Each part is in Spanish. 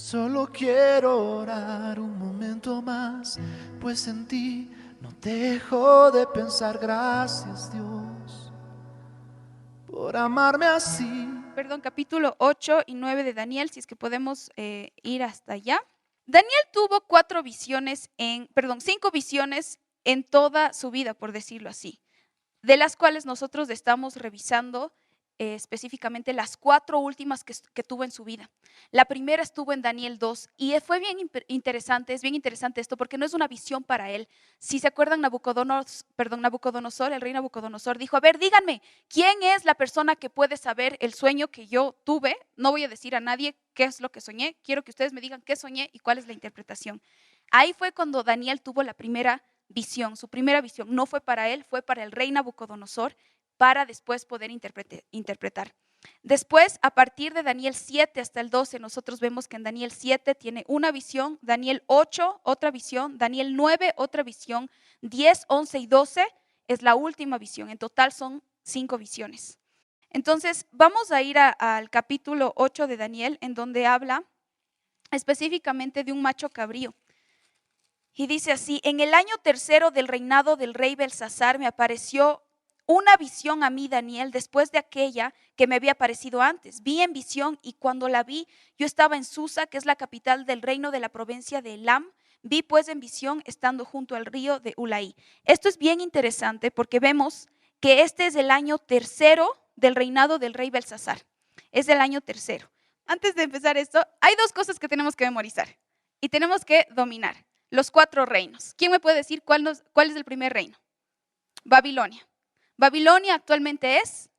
Solo quiero orar un momento más, pues en ti no dejo de pensar. Gracias, Dios, por amarme así. Perdón, capítulo 8 y 9 de Daniel, si es que podemos ir hasta allá. Daniel tuvo 5 visiones en toda su vida, por decirlo así, de las cuales nosotros estamos revisando específicamente las 4 últimas que tuvo en su vida. La primera estuvo en Daniel 2 y fue bien interesante, es bien interesante esto porque no es una visión para él. Si se acuerdan, Nabucodonosor, el rey Nabucodonosor dijo, a ver, díganme, ¿quién es la persona que puede saber el sueño que yo tuve? No voy a decir a nadie qué es lo que soñé, quiero que ustedes me digan qué soñé y cuál es la interpretación. Ahí fue cuando Daniel tuvo la primera visión, su primera visión. No fue para él, fue para el rey Nabucodonosor, para después poder interpretar. Después, a partir de Daniel 7 hasta el 12, nosotros vemos que en Daniel 7 tiene una visión, Daniel 8 otra visión, Daniel 9 otra visión, 10, 11 y 12 es la última visión. En total son 5 visiones. Entonces, vamos a ir al capítulo 8 de Daniel, en donde habla específicamente de un macho cabrío. Y dice así, en el año tercero del reinado del rey Belsasar me apareció una visión a mí, Daniel, después de aquella que me había aparecido antes. Vi en visión y cuando la vi, yo estaba en Susa, que es la capital del reino de la provincia de Elam. Vi pues en visión estando junto al río de Ulaí. Esto es bien interesante porque vemos que este es el año tercero del reinado del rey Belsasar. Es el año tercero. Antes de empezar esto, hay 2 cosas que tenemos que memorizar y tenemos que dominar. Los 4 reinos. ¿Quién me puede decir cuál es el primer reino? Babilonia. Babilonia actualmente es,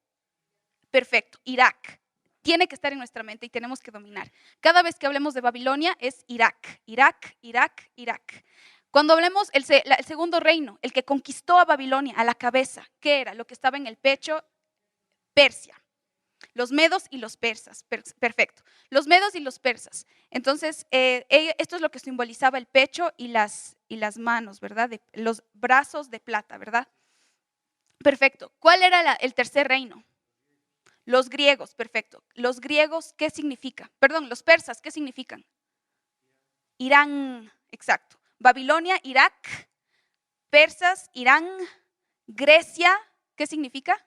perfecto, Irak. Tiene que estar en nuestra mente y tenemos que dominar. Cada vez que hablemos de Babilonia es Irak, Irak, Irak, Irak. Cuando hablemos el segundo reino, el que conquistó a Babilonia, a la cabeza, ¿qué era? Lo que estaba en el pecho, Persia. Los medos y los persas, perfecto. Los medos y los persas. Entonces, esto es lo que simbolizaba el pecho y las manos, ¿verdad? Los brazos de plata, ¿verdad? Perfecto. ¿Cuál era el tercer reino? Los griegos, perfecto. Los griegos, ¿qué significa? Perdón, los persas, ¿qué significan? Irán, exacto. Babilonia, Irak, persas, Irán, Grecia, ¿qué significa?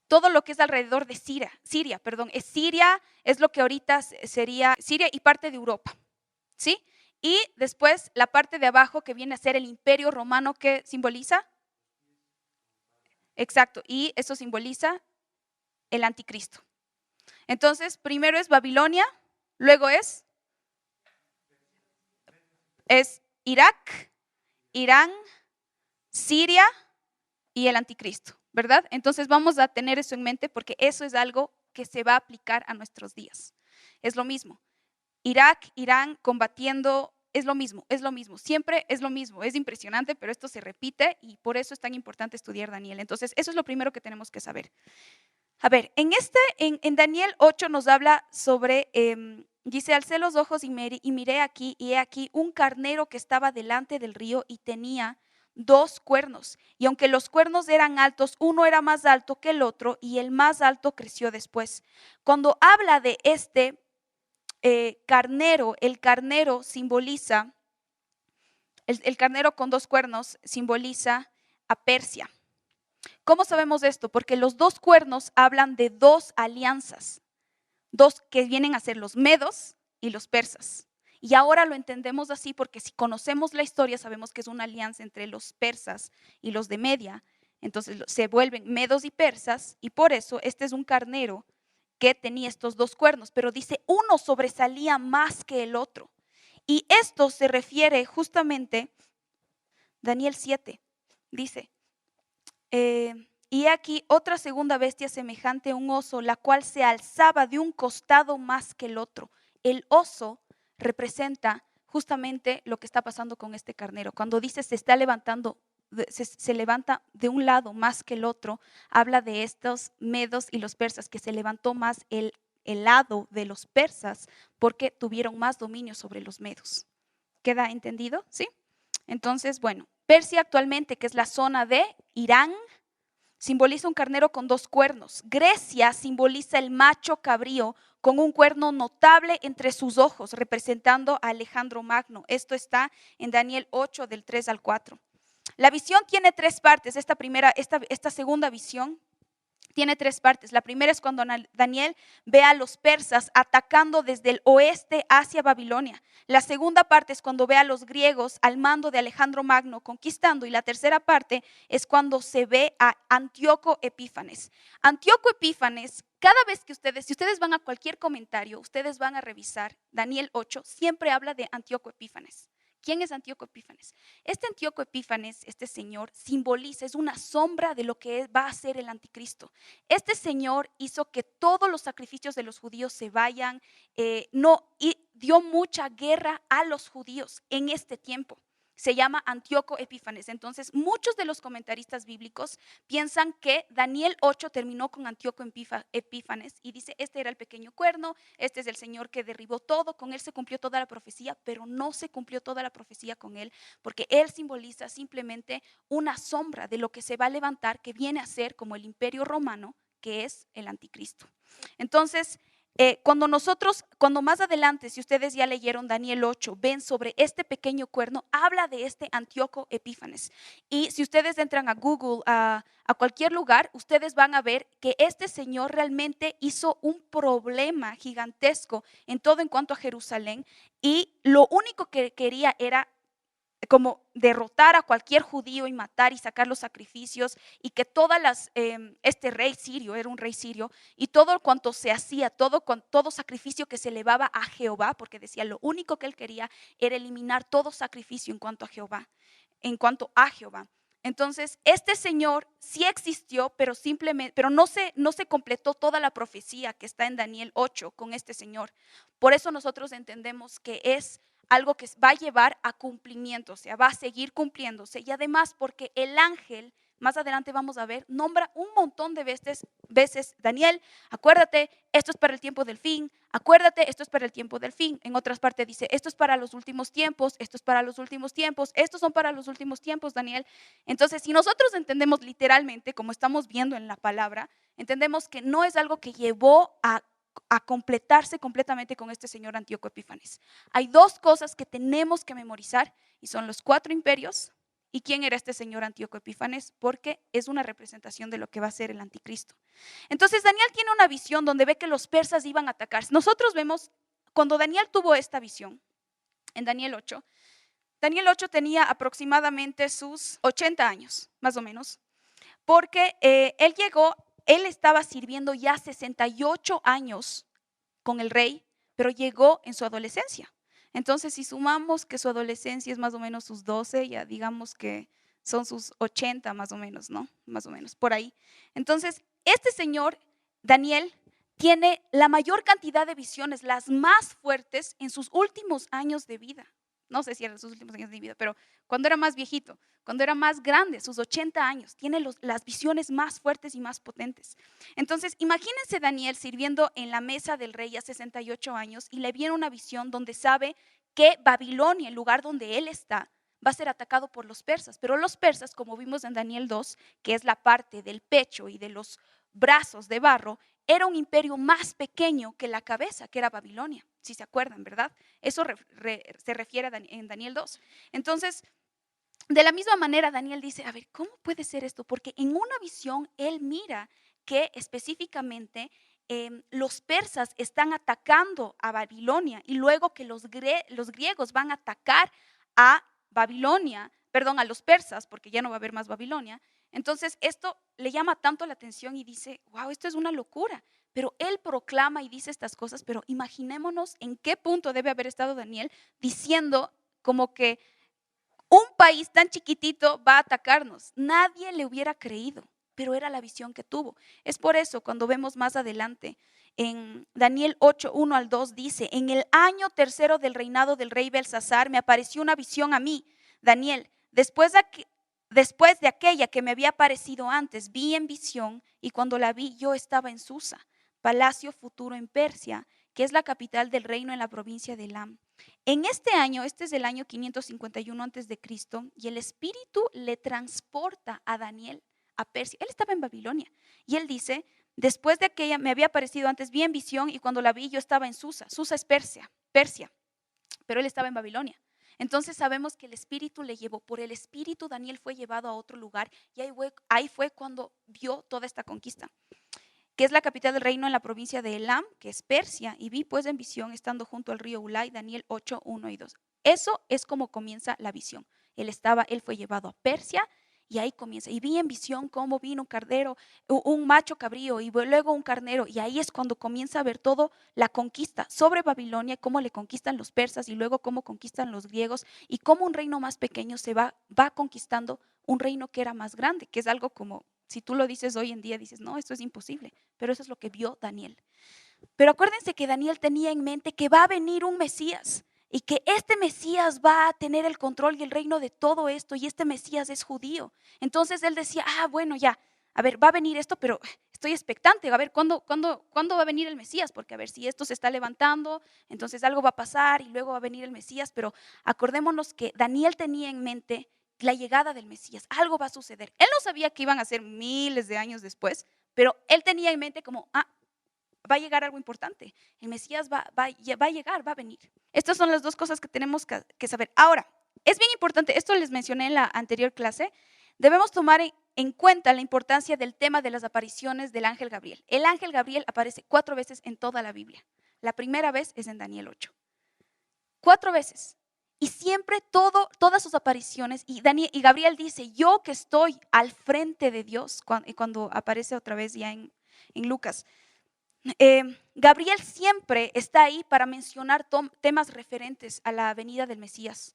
Todo lo que es alrededor de Siria, es Siria, es lo que ahorita sería Siria y parte de Europa, ¿sí? Y después la parte de abajo que viene a ser el Imperio Romano, ¿qué simboliza? Exacto, y eso simboliza el anticristo. Entonces, primero es Babilonia, luego es Irak, Irán, Siria y el anticristo, ¿verdad? Entonces vamos a tener eso en mente porque eso es algo que se va a aplicar a nuestros días. Es lo mismo. Irak, Irán combatiendo, es lo mismo, siempre es lo mismo. Es impresionante, pero esto se repite y por eso es tan importante estudiar Daniel. Entonces, eso es lo primero que tenemos que saber. A ver, en Daniel 8 nos habla sobre, dice, alcé los ojos y miré aquí, y he aquí un carnero que estaba delante del río y tenía 2 cuernos. Y aunque los cuernos eran altos, uno era más alto que el otro y el más alto creció después. Cuando habla de este carnero, el carnero simboliza, el carnero con 2 cuernos simboliza a Persia. ¿Cómo sabemos esto? Porque los 2 cuernos hablan de 2 alianzas, 2 que vienen a ser los medos y los persas. Y ahora lo entendemos así porque si conocemos la historia sabemos que es una alianza entre los persas y los de Media. Entonces se vuelven medos y persas y por eso este es un carnero que tenía estos 2 cuernos, pero dice uno sobresalía más que el otro. Y esto se refiere justamente, Daniel 7, dice, y aquí otra segunda bestia semejante a un oso, la cual se alzaba de un costado más que el otro. El oso representa justamente lo que está pasando con este carnero. Cuando dice se está levantando, se levanta de un lado más que el otro, habla de estos medos y los persas, que se levantó más el lado de los persas porque tuvieron más dominio sobre los medos. ¿Queda entendido? ¿Sí? Entonces, bueno, Persia actualmente, que es la zona de Irán, simboliza un carnero con 2 cuernos. Grecia simboliza el macho cabrío con un cuerno notable entre sus ojos, representando a Alejandro Magno. Esto está en Daniel 8, del 3 al 4. La visión tiene tres partes. Esta segunda visión tiene tres partes. La primera es cuando Daniel ve a los persas atacando desde el oeste hacia Babilonia. La segunda parte es cuando ve a los griegos al mando de Alejandro Magno conquistando. Y la tercera parte es cuando se ve a Antíoco Epífanes. Antíoco Epífanes, cada vez que si ustedes van a cualquier comentario, ustedes van a revisar Daniel 8, siempre habla de Antíoco Epífanes. ¿Quién es Antíoco Epífanes? Este Antíoco Epífanes, este señor, simboliza, es una sombra de lo que va a ser el anticristo. Este señor hizo que todos los sacrificios de los judíos se vayan, y dio mucha guerra a los judíos en este tiempo. Se llama Antíoco Epífanes. Entonces, muchos de los comentaristas bíblicos piensan que Daniel 8 terminó con Antíoco Epífanes y dice, este era el pequeño cuerno, este es el Señor que derribó todo, con él se cumplió toda la profecía, pero no se cumplió toda la profecía con él, porque él simboliza simplemente una sombra de lo que se va a levantar, que viene a ser como el imperio romano, que es el anticristo. Entonces, cuando más adelante, si ustedes ya leyeron Daniel 8, ven sobre este pequeño cuerno, habla de este Antíoco Epífanes. Y si ustedes entran a Google, a cualquier lugar, ustedes van a ver que este señor realmente hizo un problema gigantesco en todo en cuanto a Jerusalén. Y lo único que quería era como derrotar a cualquier judío y matar y sacar los sacrificios, y que este rey sirio, era un rey sirio, y todo cuanto se hacía, todo sacrificio que se elevaba a Jehová, porque decía lo único que él quería era eliminar todo sacrificio en cuanto a Jehová, Entonces, este señor sí existió, pero no se completó toda la profecía que está en Daniel 8 con este señor. Por eso nosotros entendemos que es algo que va a llevar a cumplimiento, o sea, va a seguir cumpliéndose. Y además porque el ángel, más adelante vamos a ver, nombra un montón de veces, Daniel, acuérdate, esto es para el tiempo del fin, acuérdate, esto es para el tiempo del fin. En otras partes dice, esto es para los últimos tiempos, esto es para los últimos tiempos, estos son para los últimos tiempos, Daniel. Entonces, si nosotros entendemos literalmente, como estamos viendo en la palabra, entendemos que no es algo que llevó a completarse completamente con este señor Antíoco Epífanes. Hay dos cosas que tenemos que memorizar y son los 4 imperios y quién era este señor Antíoco Epífanes, porque es una representación de lo que va a ser el anticristo. Entonces Daniel tiene una visión donde ve que los persas iban a atacar. Nosotros vemos, cuando Daniel tuvo esta visión, en Daniel 8 tenía aproximadamente sus 80 años, más o menos, porque él estaba sirviendo ya 68 años con el rey, pero llegó en su adolescencia. Entonces, si sumamos que su adolescencia es más o menos sus 12, ya digamos que son sus 80 más o menos, ¿no? Más o menos, por ahí. Entonces, este señor, Daniel, tiene la mayor cantidad de visiones, las más fuertes en sus últimos años de vida. No sé si eran sus últimos años de vida, pero cuando era más viejito, cuando era más grande, sus 80 años, tiene las visiones más fuertes y más potentes. Entonces, imagínense Daniel sirviendo en la mesa del rey a 68 años y le viene una visión donde sabe que Babilonia, el lugar donde él está, va a ser atacado por los persas. Pero los persas, como vimos en Daniel 2, que es la parte del pecho y de los brazos de barro, era un imperio más pequeño que la cabeza, que era Babilonia, si se acuerdan, ¿verdad? Eso se refiere en Daniel 2. Entonces, de la misma manera, Daniel dice, a ver, ¿cómo puede ser esto? Porque en una visión él mira que específicamente los persas están atacando a Babilonia y luego que los griegos van a atacar a Babilonia, perdón, a los persas, porque ya no va a haber más Babilonia. Entonces esto le llama tanto la atención y dice, wow, esto es una locura. Pero él proclama y dice estas cosas, pero imaginémonos en qué punto debe haber estado Daniel diciendo como que un país tan chiquitito va a atacarnos. Nadie le hubiera creído, pero era la visión que tuvo. Es por eso cuando vemos más adelante en Daniel 8, 1 al 2 dice, en el año 3 del reinado del rey Belsasar me apareció una visión a mí, Daniel, después de aquella que me había aparecido antes, vi en visión y cuando la vi yo estaba en Susa, palacio futuro en Persia, que es la capital del reino en la provincia de Elam. En este año, este es el año 551 antes de Cristo, y el Espíritu le transporta a Daniel a Persia. Él estaba en Babilonia y él dice, Después de aquella me había aparecido antes, vi en visión y cuando la vi yo estaba en Susa. Susa es Persia, pero él estaba en Babilonia. Entonces sabemos que el Espíritu le llevó, por el Espíritu Daniel fue llevado a otro lugar y ahí fue cuando vio toda esta conquista, que es la capital del reino en la provincia de Elam, que es Persia, y vi pues en visión estando junto al río Ulai, Daniel 8, 1 y 2. Eso es como comienza la visión. Él fue llevado a Persia y ahí comienza. Y vi en visión cómo vino un carnero, un macho cabrío y luego un carnero. Y ahí es cuando comienza a ver todo la conquista sobre Babilonia, cómo le conquistan los persas y luego cómo conquistan los griegos y cómo un reino más pequeño se va conquistando un reino que era más grande, que es algo como, si tú lo dices hoy en día, dices, no, esto es imposible. Pero eso es lo que vio Daniel. Pero acuérdense que Daniel tenía en mente que va a venir un Mesías y que este Mesías va a tener el control y el reino de todo esto y este Mesías es judío. Entonces él decía, bueno, ya, a ver, va a venir esto, pero estoy expectante, a ver, ¿cuándo va a venir el Mesías? Porque a ver, si esto se está levantando, entonces algo va a pasar y luego va a venir el Mesías, pero acordémonos que Daniel tenía en mente la llegada del Mesías, algo va a suceder. Él no sabía que iban a ser miles de años después, pero él tenía en mente como, va a llegar algo importante. El Mesías va a llegar, va a venir. Estas son las dos cosas que tenemos que saber. Ahora, es bien importante, esto les mencioné en la anterior clase, debemos tomar en cuenta la importancia del tema de las apariciones del ángel Gabriel. El ángel Gabriel aparece 4 veces en toda la Biblia. La primera vez es en Daniel 8. 4 veces. Y siempre todas sus apariciones, y Gabriel dice, yo que estoy al frente de Dios, cuando aparece otra vez ya en Lucas. Gabriel siempre está ahí para mencionar temas referentes a la venida del Mesías.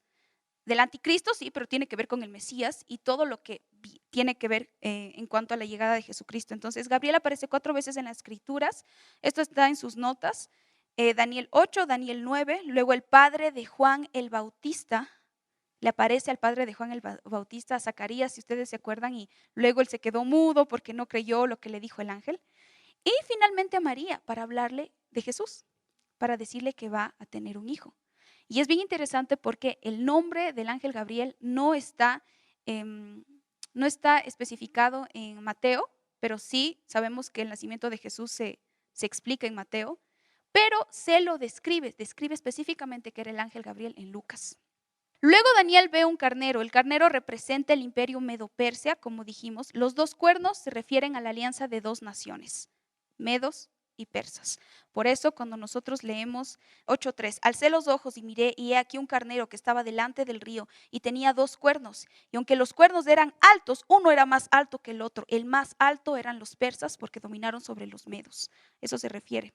Del anticristo, sí, pero tiene que ver con el Mesías y todo lo que tiene que ver en cuanto a la llegada de Jesucristo. Entonces, Gabriel aparece 4 veces en las Escrituras. Esto está en sus notas. Daniel 8, Daniel 9. Luego el padre de Juan el Bautista. Le aparece al padre de Juan el Bautista, a Zacarías, si ustedes se acuerdan, y luego él se quedó mudo porque no creyó lo que le dijo el ángel. Y finalmente a María para hablarle de Jesús, para decirle que va a tener un hijo. Y es bien interesante porque el nombre del ángel Gabriel no está especificado en Mateo, pero sí sabemos que el nacimiento de Jesús se explica en Mateo, pero se lo describe específicamente que era el ángel Gabriel en Lucas. Luego Daniel ve un carnero. El carnero representa el imperio Medo-Persia, como dijimos. Los 2 cuernos se refieren a la alianza de 2 naciones, medos y persas. Por eso cuando nosotros leemos 8:3, alcé los ojos y miré y he aquí un carnero que estaba delante del río y tenía 2 cuernos. Y aunque los cuernos eran altos, uno era más alto que el otro. El más alto eran los persas porque dominaron sobre los medos. Eso se refiere.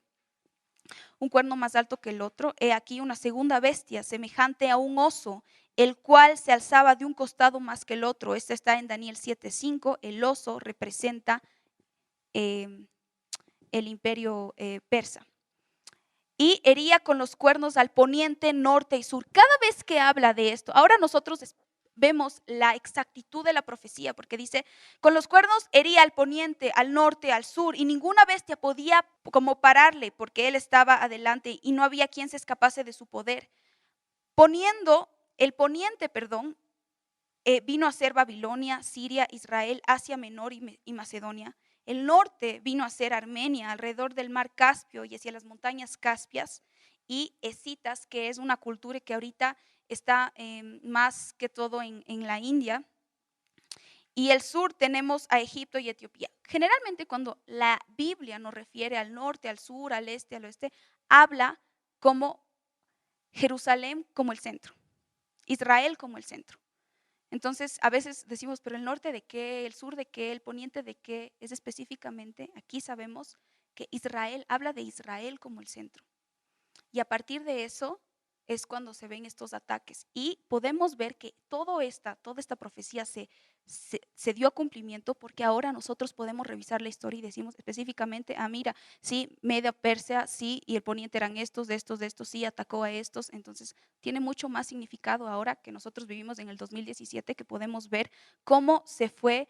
Un cuerno más alto que el otro. He aquí una segunda bestia semejante a un oso, el cual se alzaba de un costado más que el otro. Este está en Daniel 7:5. El oso representa el imperio persa. Y hería con los cuernos al poniente, norte y sur. Cada vez que habla de esto, ahora nosotros vemos la exactitud de la profecía, porque dice, con los cuernos hería al poniente, al norte, al sur, y ninguna bestia podía como pararle, porque él estaba adelante y no había quien se escapase de su poder. El poniente, vino a ser Babilonia, Siria, Israel, Asia Menor y Macedonia. El norte vino a ser Armenia, alrededor del mar Caspio y hacia las montañas Caspias, y Escitas, que es una cultura que ahorita está más que todo en la India. Y el sur tenemos a Egipto y Etiopía. Generalmente cuando la Biblia nos refiere al norte, al sur, al este, al oeste, habla como Jerusalén como el centro, Israel como el centro. Entonces, a veces decimos, pero el norte de qué, el sur de qué, el poniente de qué, es específicamente, aquí sabemos que Israel habla de Israel como el centro. Y a partir de eso es cuando se ven estos ataques. Y podemos ver que toda esta profecía se dio a cumplimiento porque ahora nosotros podemos revisar la historia y decimos específicamente, mira, sí, Media Persia, sí, y el poniente eran estos, sí, atacó a estos. Entonces tiene mucho más significado ahora que nosotros vivimos en el 2017, que podemos ver cómo se fue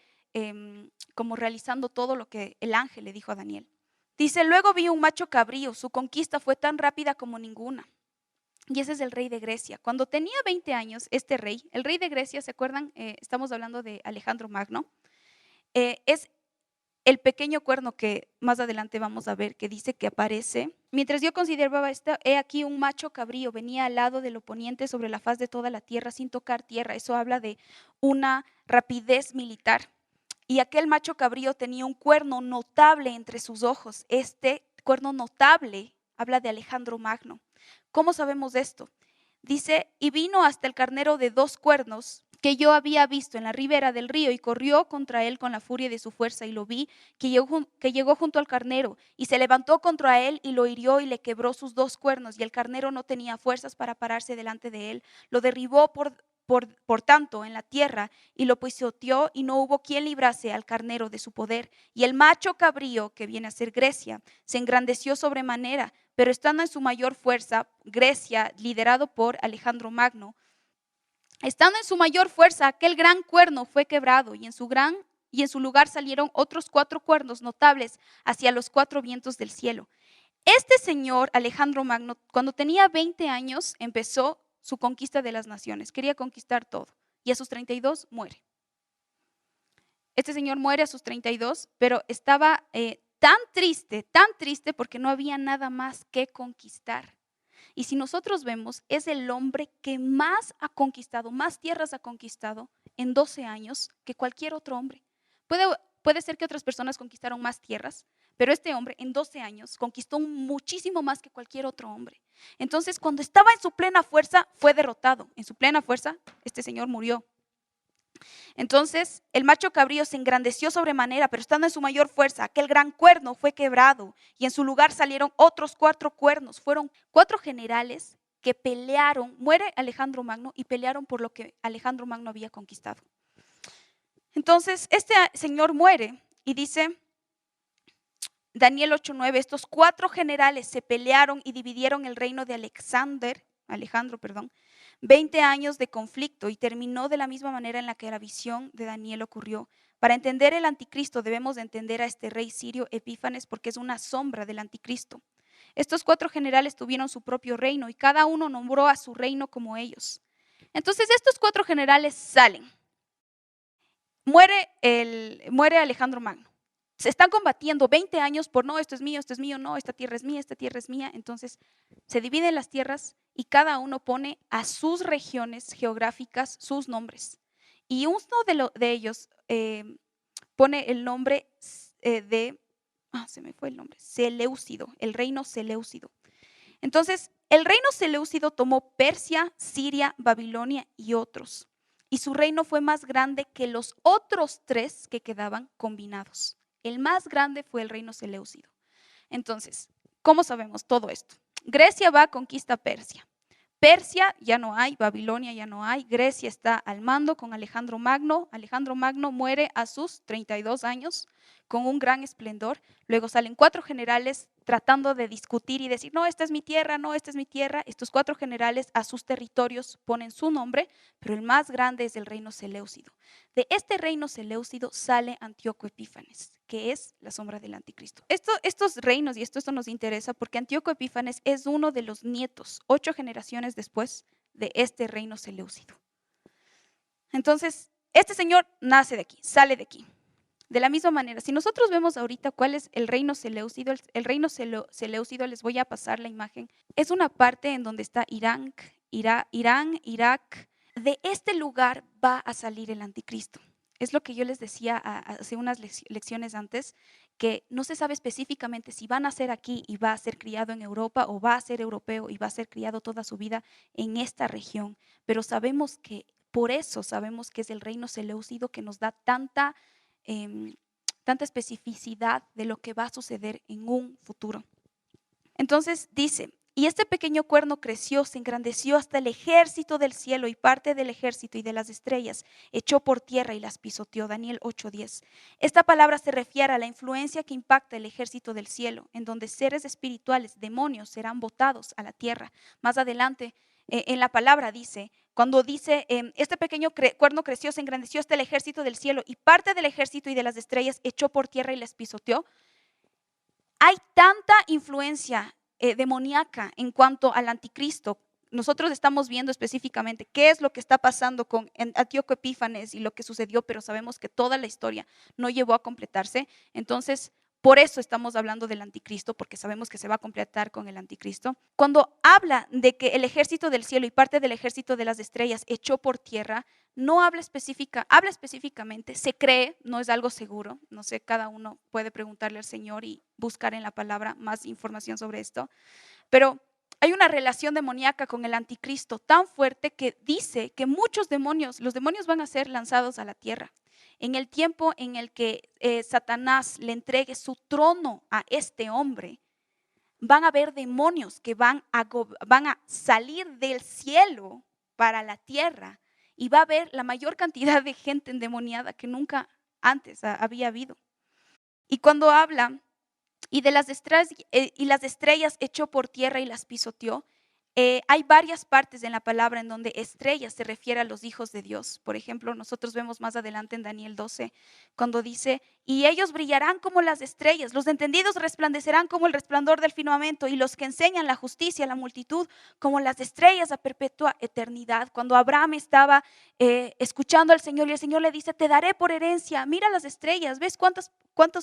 como realizando todo lo que el ángel le dijo a Daniel. Dice, luego vi un macho cabrío, su conquista fue tan rápida como ninguna. Y ese es el rey de Grecia. Cuando tenía 20 años, este rey, el rey de Grecia, ¿se acuerdan? Estamos hablando de Alejandro Magno. Es el pequeño cuerno que más adelante vamos a ver, que dice que aparece. Mientras yo consideraba esto, he aquí un macho cabrío venía al lado del oponiente sobre la faz de toda la tierra sin tocar tierra. Eso habla de una rapidez militar. Y aquel macho cabrío tenía un cuerno notable entre sus ojos. Este cuerno notable habla de Alejandro Magno. ¿Cómo sabemos esto? Dice, y vino hasta el carnero de 2 cuernos que yo había visto en la ribera del río y corrió contra él con la furia de su fuerza y lo vi que llegó junto al carnero y se levantó contra él y lo hirió y le quebró sus 2 cuernos y el carnero no tenía fuerzas para pararse delante de él. Lo derribó por tanto en la tierra y lo pisoteó y no hubo quien librase al carnero de su poder. Y el macho cabrío, que viene a ser Grecia, se engrandeció sobremanera, pero estando en su mayor fuerza, Grecia, liderado por Alejandro Magno, estando en su mayor fuerza, aquel gran cuerno fue quebrado y en su lugar salieron otros 4 cuernos notables hacia los 4 vientos del cielo. Este señor, Alejandro Magno, cuando tenía 20 años, empezó su conquista de las naciones. Quería conquistar todo. Y a sus 32 muere. Este señor muere a sus 32, pero estaba tan triste porque no había nada más que conquistar. Y si nosotros vemos, es el hombre que más ha conquistado, más tierras ha conquistado en 12 años que cualquier otro hombre. Puede ser que otras personas conquistaron más tierras, pero este hombre en 12 años conquistó muchísimo más que cualquier otro hombre. Entonces, cuando estaba en su plena fuerza, fue derrotado. En su plena fuerza, este señor murió. Entonces, el macho cabrío se engrandeció sobremanera, pero estando en su mayor fuerza, aquel gran cuerno fue quebrado y en su lugar salieron otros 4 cuernos. Fueron 4 generales que pelearon. Muere Alejandro Magno y pelearon por lo que Alejandro Magno había conquistado. Entonces, este señor muere y dice Daniel 8:9, estos 4 generales se pelearon y dividieron el reino de Alejandro, 20 años de conflicto y terminó de la misma manera en la que la visión de Daniel ocurrió. Para entender el anticristo debemos de entender a este rey sirio Epífanes porque es una sombra del anticristo. Estos 4 generales tuvieron su propio reino y cada uno nombró a su reino como ellos. Entonces estos 4 generales salen. Muere Alejandro Magno. Se están combatiendo 20 años por no, esto es mío, no, esta tierra es mía. Entonces se dividen las tierras y cada uno pone a sus regiones geográficas sus nombres. Y uno de ellos pone el nombre se me fue el nombre, Seleucido, el reino Seleucido. Entonces el reino Seleucido tomó Persia, Siria, Babilonia y otros. Y su reino fue más grande que los otros 3 que quedaban combinados. El más grande fue el reino Seleucido. Entonces, ¿cómo sabemos todo esto? Grecia va a conquista Persia. Persia ya no hay, Babilonia ya no hay, Grecia está al mando con Alejandro Magno. Alejandro Magno muere a sus 32 años con un gran esplendor. Luego salen 4 generales tratando de discutir y decir, no, esta es mi tierra, no, esta es mi tierra. Estos 4 generales a sus territorios ponen su nombre, pero el más grande es el reino Seleucido. De este reino Seleucido sale Antíoco Epífanes, que es la sombra del anticristo. Estos reinos, y esto nos interesa porque Antíoco Epífanes es uno de los nietos, 8 generaciones después de este reino Seleucido. Entonces, este señor nace de aquí, sale de aquí. De la misma manera, si nosotros vemos ahorita cuál es el reino Seleucido, les voy a pasar la imagen. Es una parte en donde está Irán, Irak. De este lugar va a salir el anticristo. Es lo que yo les decía hace unas lecciones antes, que no se sabe específicamente si va a nacer aquí y va a ser criado en Europa o va a ser europeo y va a ser criado toda su vida en esta región. Pero por eso sabemos que es el reino Seleucido que nos da tanta especificidad de lo que va a suceder en un futuro. Entonces dice, y este pequeño cuerno creció, se engrandeció hasta el ejército del cielo y parte del ejército y de las estrellas echó por tierra y las pisoteó. Daniel 8:10. Esta palabra se refiere a la influencia que impacta el ejército del cielo, en donde seres espirituales, demonios, serán botados a la tierra. Más adelante en la palabra dice, cuando dice, este pequeño cuerno creció, se engrandeció hasta el ejército del cielo y parte del ejército y de las estrellas echó por tierra y las pisoteó. Hay tanta influencia demoníaca en cuanto al anticristo nosotros estamos viendo específicamente qué es lo que está pasando con Antíoco Epífanes y lo que sucedió, pero sabemos que toda la historia no llevó a completarse. Entonces, por eso estamos hablando del anticristo, porque sabemos que se va a completar con el anticristo. Cuando habla de que el ejército del cielo y parte del ejército de las estrellas echó por tierra, no habla habla específicamente, se cree, no es algo seguro, no sé, cada uno puede preguntarle al Señor y buscar en la palabra más información sobre esto, pero hay una relación demoníaca con el anticristo tan fuerte que dice que muchos demonios, los demonios van a ser lanzados a la tierra. En el tiempo en el que Satanás le entregue su trono a este hombre, van a haber demonios que van a salir del cielo para la tierra y va a haber la mayor cantidad de gente endemoniada que nunca antes había habido. Y cuando habla y las estrellas echó por tierra y las pisoteó, hay varias partes en la palabra en donde estrellas se refiere a los hijos de Dios. Por ejemplo, nosotros vemos más adelante en Daniel 12, cuando dice, y ellos brillarán como las estrellas, los entendidos resplandecerán como el resplandor del firmamento, y los que enseñan la justicia a la multitud como las estrellas a perpetua eternidad. Cuando Abraham estaba escuchando al Señor y el Señor le dice, te daré por herencia, mira las estrellas, ¿ves cuántas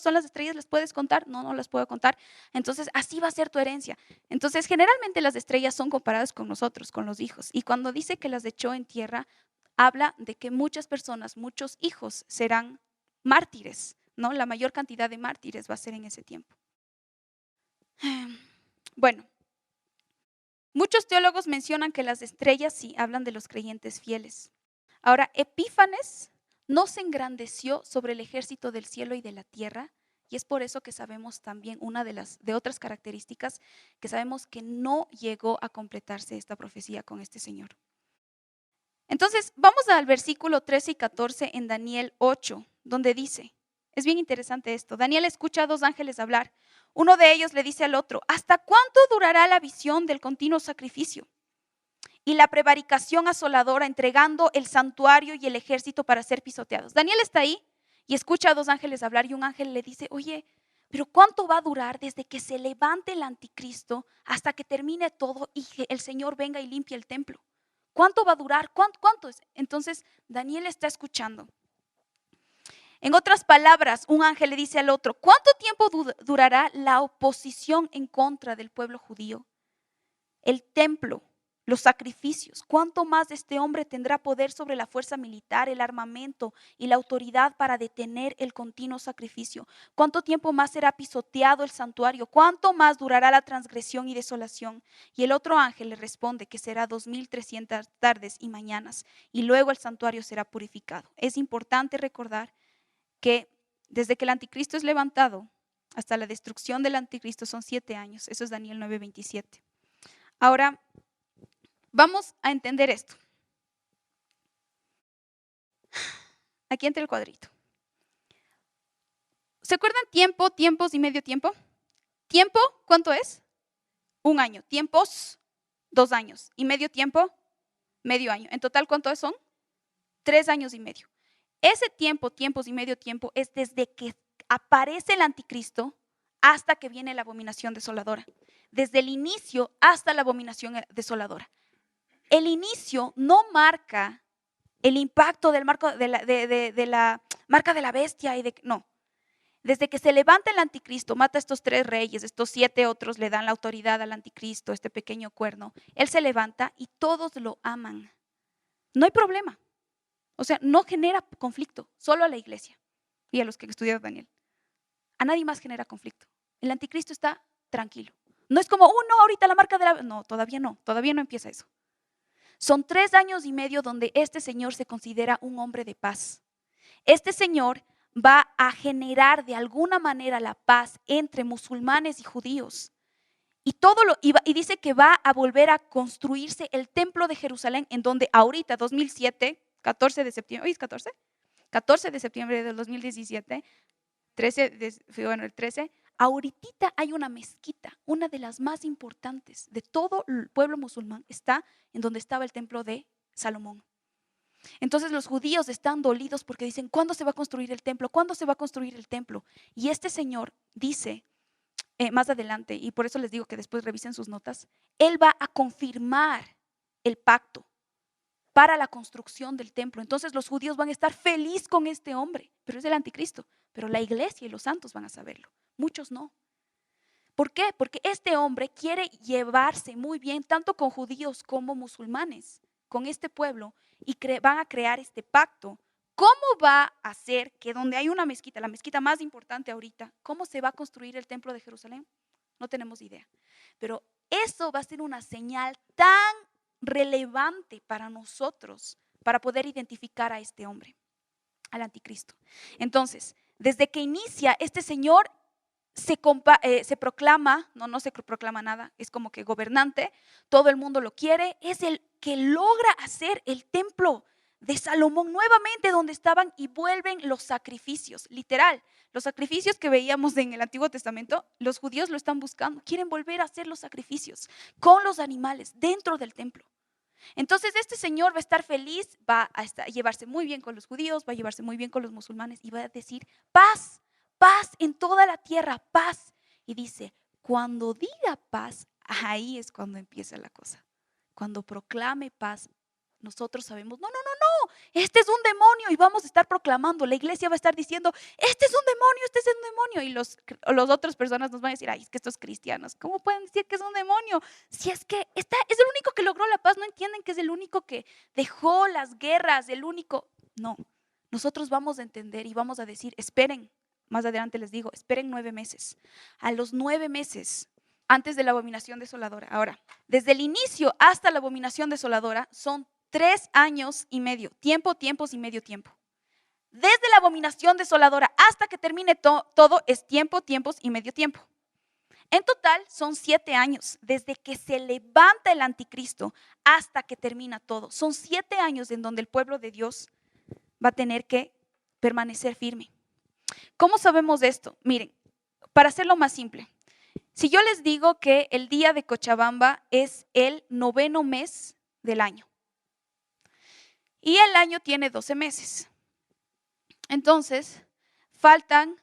son las estrellas? ¿Las puedes contar? No, no las puedo contar. Entonces, así va a ser tu herencia. Entonces, generalmente las estrellas son comparadas con nosotros, con los hijos. Y cuando dice que las echó en tierra, habla de que muchas personas, muchos hijos serán mártires, ¿no? La mayor cantidad de mártires va a ser en ese tiempo. Bueno, muchos teólogos mencionan que las estrellas sí hablan de los creyentes fieles. Ahora, Epífanes no se engrandeció sobre el ejército del cielo y de la tierra, y es por eso que sabemos también una de otras características, que sabemos que no llegó a completarse esta profecía con este Señor. Entonces, vamos al versículo 13 y 14 en Daniel 8, donde dice, es bien interesante esto, Daniel escucha a dos ángeles hablar. Uno de ellos le dice al otro, ¿hasta cuánto durará la visión del continuo sacrificio y la prevaricación asoladora, entregando el santuario y el ejército para ser pisoteados? Daniel está ahí y escucha a dos ángeles hablar y un ángel le dice, oye, pero ¿cuánto va a durar desde que se levante el anticristo hasta que termine todo y que el Señor venga y limpie el templo? ¿Cuánto va a durar? ¿Cuánto es? Entonces Daniel está escuchando. En otras palabras, un ángel le dice al otro, ¿cuánto tiempo durará la oposición en contra del pueblo judío? El templo, los sacrificios, ¿cuánto más este hombre tendrá poder sobre la fuerza militar, el armamento y la autoridad para detener el continuo sacrificio? ¿Cuánto tiempo más será pisoteado el santuario? ¿Cuánto más durará la transgresión y desolación? Y el otro ángel le responde que será 2300 tardes y mañanas y luego el santuario será purificado. Es importante recordar que desde que el anticristo es levantado hasta la destrucción del anticristo son 7 años. Eso es Daniel 9:27. Ahora, vamos a entender esto. Aquí entre el cuadrito. ¿Se acuerdan tiempo, tiempos y medio tiempo? Tiempo, ¿cuánto es? 1 año. Tiempos, 2 años. Y medio tiempo, medio año. En total, ¿cuánto son? 3 años y medio. Ese tiempo, tiempos y medio tiempo es desde que aparece el anticristo hasta que viene la abominación desoladora. Desde el inicio hasta la abominación desoladora. El inicio no marca el impacto del marco de la marca de la bestia no. Desde que se levanta el anticristo, mata a estos 3 reyes, estos 7 otros le dan la autoridad al anticristo, este pequeño cuerno. Él se levanta y todos lo aman. No hay problema. O sea, no genera conflicto, solo a la iglesia y a los que estudiaron Daniel. A nadie más genera conflicto. El anticristo está tranquilo. No es como, no, ahorita la marca de la... No, todavía no empieza eso. Son 3 años y medio donde este señor se considera un hombre de paz. Este señor va a generar de alguna manera la paz entre musulmanes y judíos. Y dice que va a volver a construirse el templo de Jerusalén, en donde ahorita, 2007, 14 de septiembre, ¿hoy es 14? 14 de septiembre del 2017, el 13, ahorita hay una mezquita, una de las más importantes de todo el pueblo musulmán, está en donde estaba el templo de Salomón. Entonces los judíos están dolidos porque dicen, ¿cuándo se va a construir el templo? ¿Cuándo se va a construir el templo? Y este señor dice, más adelante, y por eso les digo que después revisen sus notas, él va a confirmar el pacto para la construcción del templo. Entonces los judíos van a estar felices con este hombre, pero es el anticristo. Pero la iglesia y los santos van a saberlo, muchos no. ¿Por qué? Porque este hombre quiere llevarse muy bien tanto con judíos como musulmanes, con este pueblo, y van a crear este pacto. ¿Cómo va a ser que donde hay una mezquita, la mezquita más importante ahorita, cómo se va a construir el templo de Jerusalén? No tenemos idea. Pero eso va a ser una señal tan relevante para nosotros, para poder identificar a este hombre, al anticristo. Entonces, desde que inicia, este señor se proclama, no se proclama nada, es como que gobernante, todo el mundo lo quiere, es el que logra hacer el templo de Salomón nuevamente donde estaban y vuelven los sacrificios, literal, los sacrificios que veíamos en el Antiguo Testamento, los judíos lo están buscando, quieren volver a hacer los sacrificios con los animales dentro del templo. Entonces este señor va a estar feliz, va a llevarse muy bien con los judíos, va a llevarse muy bien con los musulmanes y va a decir paz, paz en toda la tierra, paz. Y dice, cuando diga paz, ahí es cuando empieza la cosa. Cuando proclame paz, nosotros sabemos, no, este es un demonio y vamos a estar proclamando, la iglesia va a estar diciendo, este es un demonio, este es un demonio. Y los otras personas nos van a decir, ay, es que estos cristianos, ¿cómo pueden decir que es un demonio? Si es que es el único que logró la paz, no entienden que es el único que dejó las guerras, el único. No, nosotros vamos a entender y vamos a decir, esperen, más adelante les digo, esperen 9 meses. A los 9 meses, antes de la abominación desoladora, ahora, desde el inicio hasta la abominación desoladora son 3 años y medio, tiempos y medio tiempo. Desde la abominación desoladora hasta que termine todo es tiempos y medio tiempo. En total son 7 años, desde que se levanta el anticristo hasta que termina todo. Son 7 años en donde el pueblo de Dios va a tener que permanecer firme. ¿Cómo sabemos esto? Miren, para hacerlo más simple, si yo les digo que el día de Cochabamba es el 9º mes del año, y el año tiene 12 meses. Entonces, faltan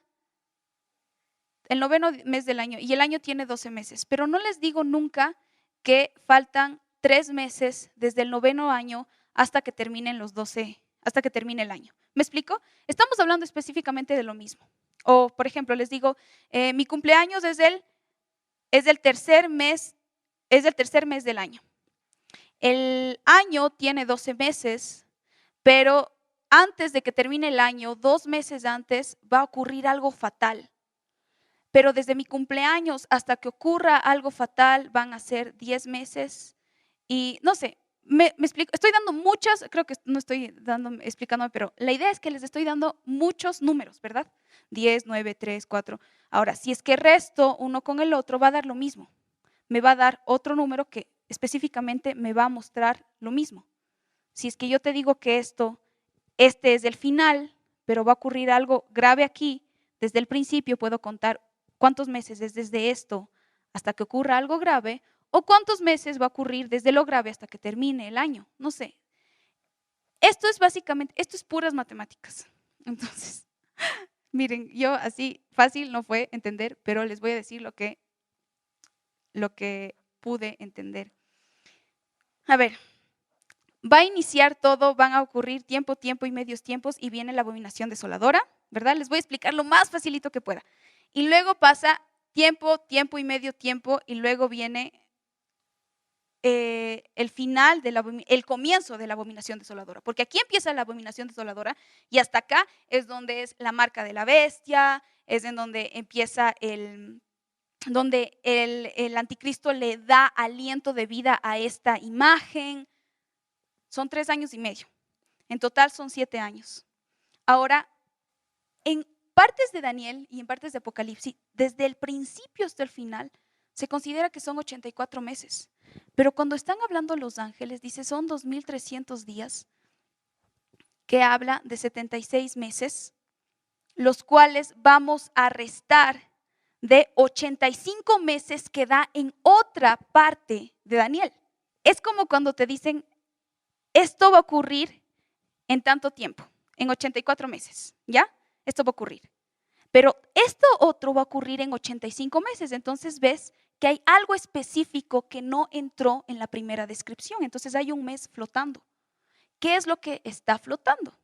el 9º mes del año y el año tiene 12 meses. Pero no les digo nunca que faltan 3 meses desde el 9º año hasta que terminen los 12, hasta que termine el año. ¿Me explico? Estamos hablando específicamente de lo mismo. O, por ejemplo, les digo, mi cumpleaños es del tercer mes del año. El año tiene 12 meses. Pero antes de que termine el año, 2 meses antes, va a ocurrir algo fatal. Pero desde mi cumpleaños hasta que ocurra algo fatal van a ser 10 meses. Y no sé, me explico. Estoy dando muchas, creo que no estoy explicándome, pero la idea es que les estoy dando muchos números, ¿verdad? 10, 9, 3, 4. Ahora, si es que resto uno con el otro, va a dar lo mismo. Me va a dar otro número que específicamente me va a mostrar lo mismo. Si es que yo te digo que este es el final, pero va a ocurrir algo grave aquí, desde el principio puedo contar cuántos meses es desde esto hasta que ocurra algo grave, o cuántos meses va a ocurrir desde lo grave hasta que termine el año, no sé. Esto es puras matemáticas. Entonces, miren, yo así fácil no fue entender, pero les voy a decir lo que pude entender. A ver. Va a iniciar todo, van a ocurrir tiempo y medios tiempos y viene la abominación desoladora, ¿verdad? Les voy a explicar lo más facilito que pueda. Y luego pasa tiempo y medio tiempo y luego viene el final, el comienzo de la abominación desoladora. Porque aquí empieza la abominación desoladora y hasta acá es donde es la marca de la bestia, es en donde empieza donde el anticristo le da aliento de vida a esta imagen. Son 3 años y medio. En total son 7 años. Ahora, en partes de Daniel y en partes de Apocalipsis, desde el principio hasta el final, se considera que son 84 meses. Pero cuando están hablando los ángeles, dice son 2300 días, que habla de 76 meses, los cuales vamos a restar de 85 meses que da en otra parte de Daniel. Es como cuando te dicen, esto va a ocurrir en tanto tiempo, en 84 meses, ¿ya? Esto va a ocurrir. Pero esto otro va a ocurrir en 85 meses. Entonces ves que hay algo específico que no entró en la primera descripción. Entonces hay un mes flotando. ¿Qué es lo que está flotando?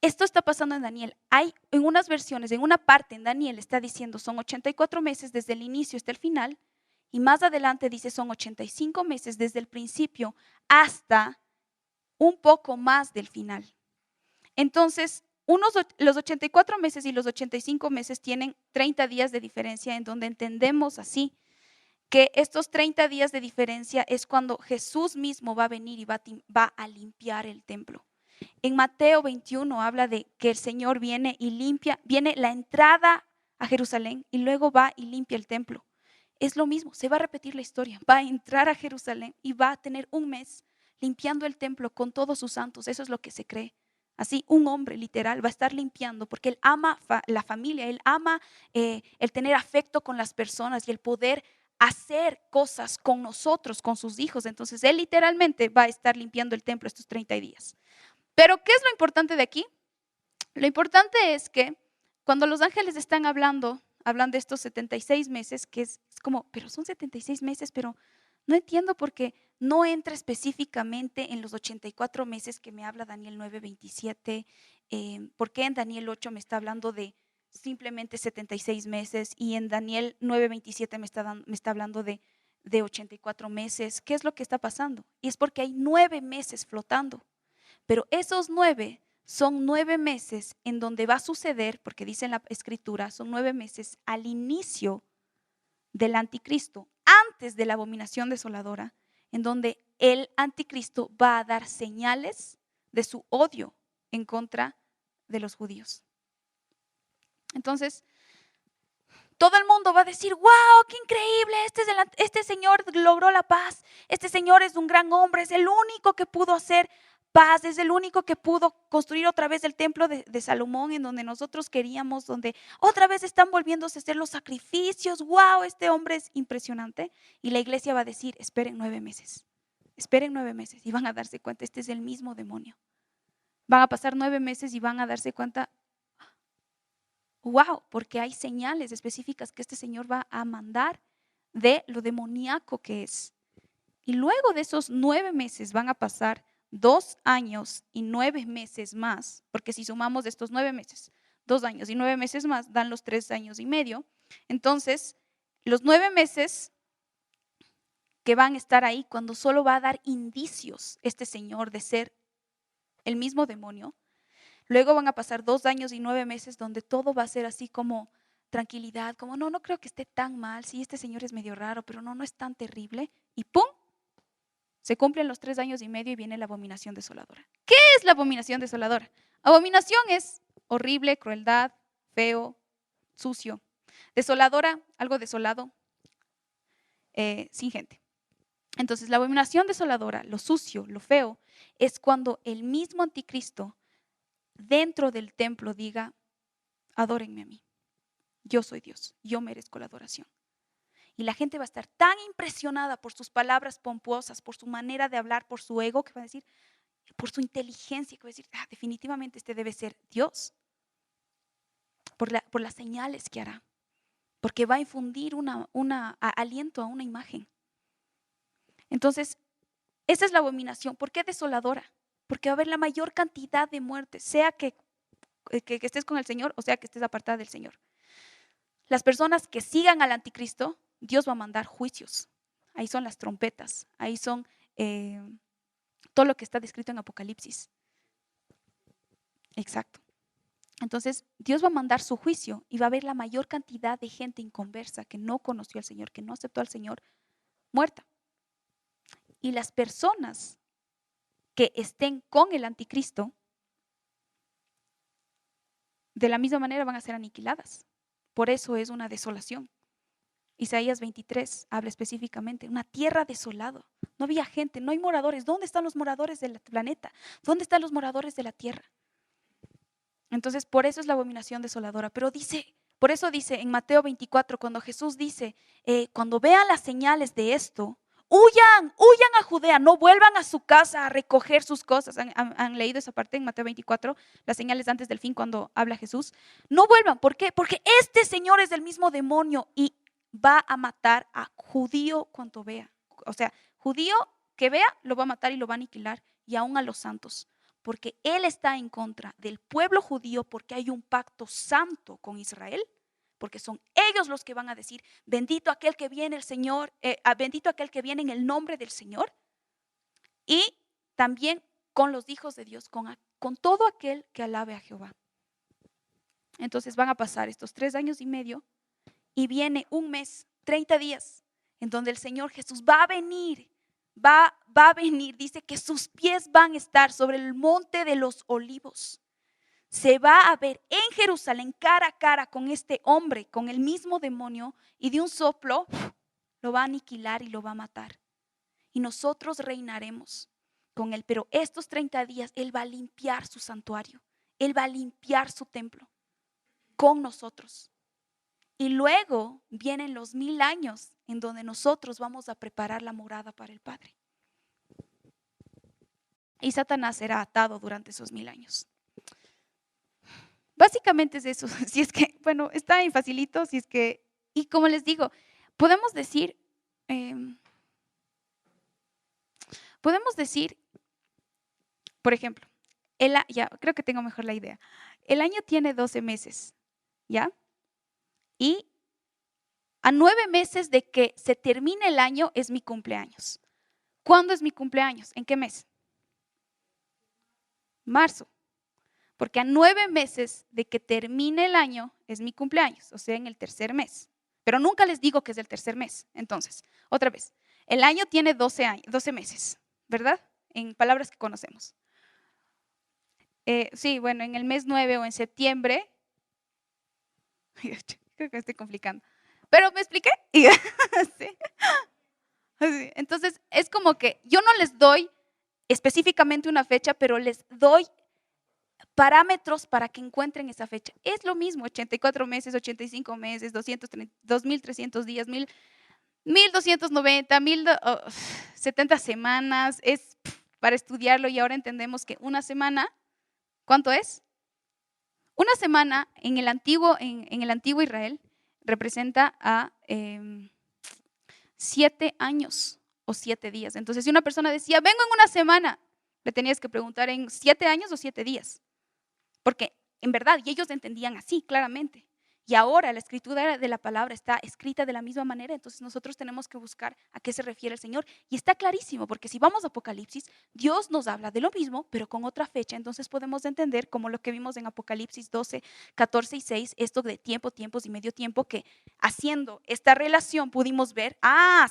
Esto está pasando en Daniel. Hay en unas versiones, en una parte en Daniel está diciendo son 84 meses desde el inicio hasta el final, y más adelante dice son 85 meses desde el principio hasta un poco más del final. Entonces, los 84 meses y los 85 meses tienen 30 días de diferencia, en donde entendemos así que estos 30 días de diferencia es cuando Jesús mismo va a venir y va a limpiar el templo. En Mateo 21 habla de que el Señor viene y limpia, viene la entrada a Jerusalén y luego va y limpia el templo. Es lo mismo, se va a repetir la historia. Va a entrar a Jerusalén y va a tener un mes limpiando el templo con todos sus santos. Eso es lo que se cree. Así, un hombre literal va a estar limpiando porque él ama la familia, él ama el tener afecto con las personas y el poder hacer cosas con nosotros, con sus hijos. Entonces, él literalmente va a estar limpiando el templo estos 30 días. Pero, ¿qué es lo importante de aquí? Lo importante es que cuando los ángeles están hablan de estos 76 meses, que es como, pero son 76 meses, pero no entiendo por qué no entra específicamente en los 84 meses que me habla Daniel 9:27, por qué en Daniel 8 me está hablando de simplemente 76 meses y en Daniel 9:27 me está hablando de 84 meses. ¿Qué es lo que está pasando? Y es porque hay 9 meses flotando. Pero esos 9 son 9 meses en donde va a suceder, porque dice en la escritura, son 9 meses al inicio del anticristo, antes de la abominación desoladora, en donde el anticristo va a dar señales de su odio en contra de los judíos. Entonces, todo el mundo va a decir, wow, qué increíble, este señor logró la paz, este señor es un gran hombre, es el único que pudo hacer paz, es el único que pudo construir otra vez el templo de Salomón en donde nosotros queríamos, donde otra vez están volviéndose a hacer los sacrificios. Wow, este hombre es impresionante. Y la iglesia va a decir, esperen 9 meses y van a darse cuenta, este es el mismo demonio. Van a pasar 9 meses y van a darse cuenta, wow, porque hay señales específicas que este señor va a mandar de lo demoníaco que es. Y luego de esos 9 meses van a pasar 2 años y 9 meses más, porque si sumamos estos 9 meses, 2 años y 9 meses más, dan los 3 años y medio. Entonces, los 9 meses que van a estar ahí, cuando solo va a dar indicios este señor de ser el mismo demonio, luego van a pasar 2 años y 9 meses donde todo va a ser así como tranquilidad, como no creo que esté tan mal, sí, este señor es medio raro, pero no es tan terrible, y ¡pum! Se cumplen los 3 años y medio y viene la abominación desoladora. ¿Qué es la abominación desoladora? Abominación es horrible, crueldad, feo, sucio. Desoladora, algo desolado, sin gente. Entonces, la abominación desoladora, lo sucio, lo feo, es cuando el mismo anticristo dentro del templo diga, adórenme a mí. Yo soy Dios, yo merezco la adoración. Y la gente va a estar tan impresionada por sus palabras pomposas, por su manera de hablar, por su ego, que va a decir, por su inteligencia, que va a decir, definitivamente este debe ser Dios. Por las señales que hará. Porque va a infundir aliento a una imagen. Entonces, esa es la abominación. ¿Por qué desoladora? Porque va a haber la mayor cantidad de muertes, sea que estés con el Señor o sea que estés apartada del Señor. Las personas que sigan al anticristo, Dios va a mandar juicios. Ahí son las trompetas, ahí son todo lo que está descrito en Apocalipsis. Exacto. Entonces, Dios va a mandar su juicio y va a haber la mayor cantidad de gente inconversa que no conoció al Señor, que no aceptó al Señor, muerta. Y las personas que estén con el anticristo, de la misma manera van a ser aniquiladas. Por eso es una desolación. Isaías 23 habla específicamente, una tierra desolada. No había gente, no hay moradores. ¿Dónde están los moradores del planeta? ¿Dónde están los moradores de la tierra? Entonces, por eso es la abominación desoladora. Pero por eso dice en Mateo 24, cuando Jesús dice, cuando vean las señales de esto, huyan a Judea, no vuelvan a su casa a recoger sus cosas. ¿Han leído esa parte en Mateo 24? Las señales antes del fin cuando habla Jesús. No vuelvan, ¿por qué? Porque este Señor es del mismo demonio y va a matar a judío cuanto vea. O sea, judío que vea, lo va a matar y lo va a aniquilar, y aún a los santos, porque él está en contra del pueblo judío, porque hay un pacto santo con Israel, porque son ellos los que van a decir, bendito aquel que viene el Señor, bendito aquel que viene en el nombre del Señor, y también con los hijos de Dios, con todo aquel que alabe a Jehová. Entonces van a pasar estos 3 años y medio y viene un mes, 30 días, en donde el Señor Jesús va a venir, dice que sus pies van a estar sobre el monte de los olivos. Se va a ver en Jerusalén cara a cara con este hombre, con el mismo demonio, y de un soplo lo va a aniquilar y lo va a matar. Y nosotros reinaremos con él, pero estos 30 días él va a limpiar su santuario, él va a limpiar su templo con nosotros. Y luego vienen los 1000 años en donde nosotros vamos a preparar la morada para el Padre. Y Satanás será atado durante esos 1000 años. Básicamente es eso. Si es que, bueno, está en facilito, si es que, y como les digo, podemos decir, por ejemplo, ya creo que tengo mejor la idea. El año tiene 12 meses, ¿ya? Y a 9 meses de que se termine el año es mi cumpleaños. ¿Cuándo es mi cumpleaños? ¿En qué mes? Marzo. Porque a 9 meses de que termine el año es mi cumpleaños, o sea, en el tercer mes. Pero nunca les digo que es el tercer mes. Entonces, otra vez, el año tiene 12 meses, ¿verdad? En palabras que conocemos. Sí, bueno, en el mes 9 o en septiembre, creo que me estoy complicando, pero ¿me expliqué? Sí. Entonces, es como que yo no les doy específicamente una fecha, pero les doy parámetros para que encuentren esa fecha. Es lo mismo, 84 meses, 85 meses, 2.300 días, 1.290, 70 semanas, es para estudiarlo, y ahora entendemos que una semana, ¿cuánto es? Una semana en el antiguo Israel representa a 7 años o 7 días. Entonces, si una persona decía, vengo en una semana, le tenías que preguntar, ¿en 7 años o 7 días? Porque en verdad, y ellos entendían así claramente. Y ahora la escritura de la palabra está escrita de la misma manera, entonces nosotros tenemos que buscar a qué se refiere el Señor. Y está clarísimo, porque si vamos a Apocalipsis, Dios nos habla de lo mismo, pero con otra fecha. Entonces podemos entender, como lo que vimos en Apocalipsis 12, 14 y 6, esto de tiempo, tiempos y medio tiempo, que haciendo esta relación pudimos ver,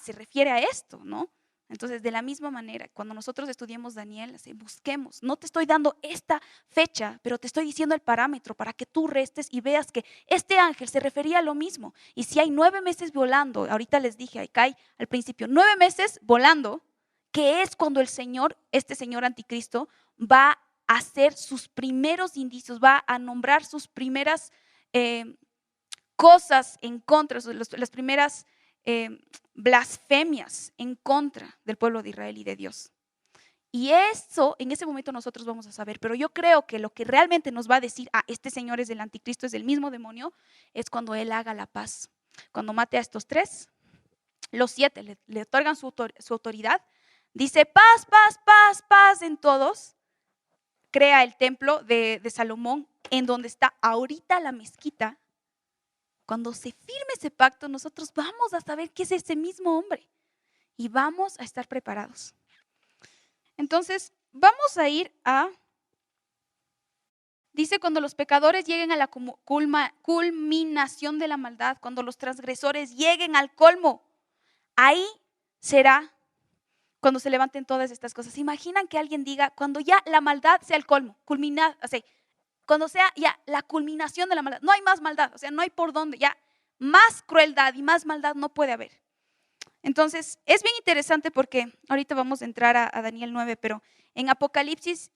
se refiere a esto, ¿no? Entonces, de la misma manera, cuando nosotros estudiemos Daniel, busquemos, no te estoy dando esta fecha, pero te estoy diciendo el parámetro para que tú restes y veas que este ángel se refería a lo mismo. Y si hay 9 meses volando, ahorita les dije, acá hay al principio, 9 meses volando, que es cuando el Señor, este Señor anticristo, va a hacer sus primeros indicios, va a nombrar sus primeras cosas en contra, las primeras blasfemias en contra del pueblo de Israel y de Dios. Y eso, en ese momento nosotros vamos a saber, pero yo creo que lo que realmente nos va a decir, este señor es del anticristo, es del mismo demonio, es cuando él haga la paz. Cuando mate a estos 3, los 7 le otorgan su autoridad, dice paz, paz, paz, paz en todos, crea el templo de Salomón, en donde está ahorita la mezquita. Cuando se firme ese pacto, nosotros vamos a saber que es ese mismo hombre y vamos a estar preparados. Entonces, vamos a ir dice, cuando los pecadores lleguen a la culminación de la maldad, cuando los transgresores lleguen al colmo, ahí será cuando se levanten todas estas cosas. ¿Se imaginan que alguien diga, cuando ya la maldad sea el colmo, cuando sea ya la culminación de la maldad, no hay más maldad, o sea, no hay por dónde, ya más crueldad y más maldad no puede haber? Entonces, es bien interesante porque ahorita vamos a entrar a Daniel 9, pero en Apocalipsis,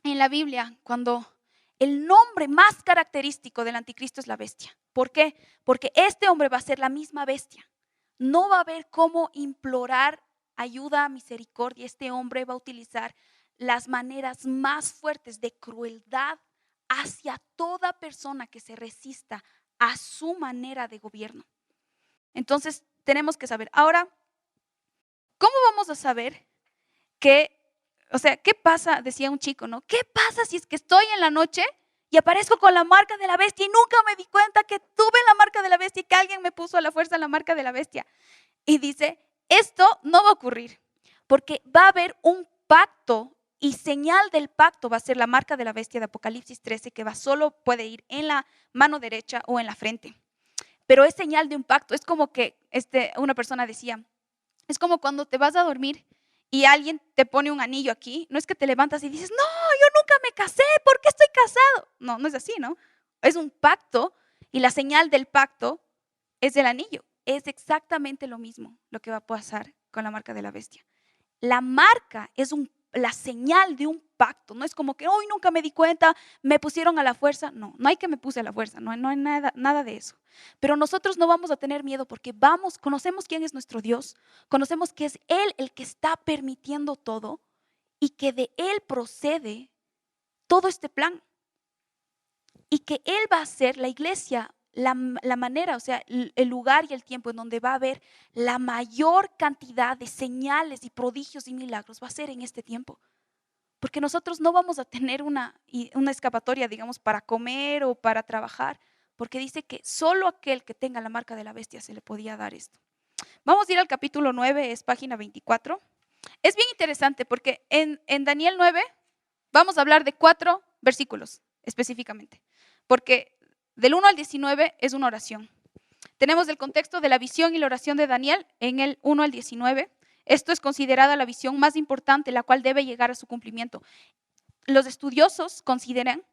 en la Biblia, cuando el nombre más característico del anticristo es la bestia. ¿Por qué? Porque este hombre va a ser la misma bestia. No va a haber cómo implorar ayuda, misericordia. Este hombre va a utilizar las maneras más fuertes de crueldad hacia toda persona que se resista a su manera de gobierno. Entonces tenemos que saber. Ahora, ¿cómo vamos a saber qué pasa? Decía un chico, ¿no? ¿Qué pasa si es que estoy en la noche y aparezco con la marca de la bestia y nunca me di cuenta que tuve la marca de la bestia y que alguien me puso a la fuerza la marca de la bestia? Y dice, esto no va a ocurrir porque va a haber un pacto y señal del pacto va a ser la marca de la bestia de Apocalipsis 13 que solo puede ir en la mano derecha o en la frente. Pero es señal de un pacto. Es como que una persona decía, es como cuando te vas a dormir y alguien te pone un anillo aquí. No es que te levantas y dices, no, yo nunca me casé, ¿por qué estoy casado? No, no es así, ¿no? Es un pacto y la señal del pacto es el anillo. Es exactamente lo mismo lo que va a pasar con la marca de la bestia. La marca es la señal de un pacto. No es como que hoy nunca me di cuenta, me pusieron a la fuerza. No, no hay que me puse a la fuerza, no hay nada de eso. Pero nosotros no vamos a tener miedo porque conocemos quién es nuestro Dios, conocemos que es Él el que está permitiendo todo y que de Él procede todo este plan. Y que Él va a hacer la iglesia, la manera, o sea, el lugar y el tiempo en donde va a haber la mayor cantidad de señales y prodigios y milagros va a ser en este tiempo. Porque nosotros no vamos a tener una escapatoria, digamos, para comer o para trabajar, porque dice que solo aquel que tenga la marca de la bestia se le podía dar esto. Vamos a ir al capítulo 9, es página 24. Es bien interesante porque en Daniel 9 vamos a hablar de 4 versículos específicamente, porque del 1 al 19 es una oración. Tenemos el contexto de la visión y la oración de Daniel en el 1 al 19. Esto es considerada la visión más importante, la cual debe llegar a su cumplimiento. Los estudiosos consideran